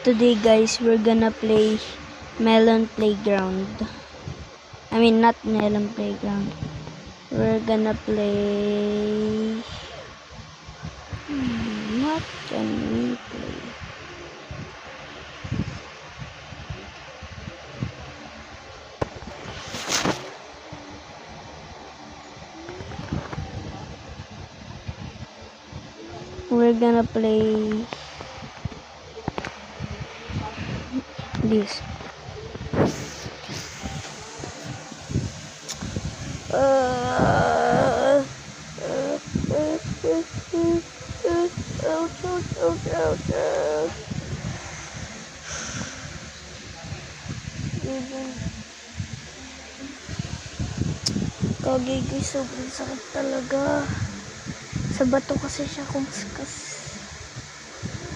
Today guys, we're gonna play Melon Playground. I mean, not Melon Playground. We're gonna play... What can we play? We're gonna play this. Kagigay, sobrang sakit talaga. Sa bato kasi siya kumuskas.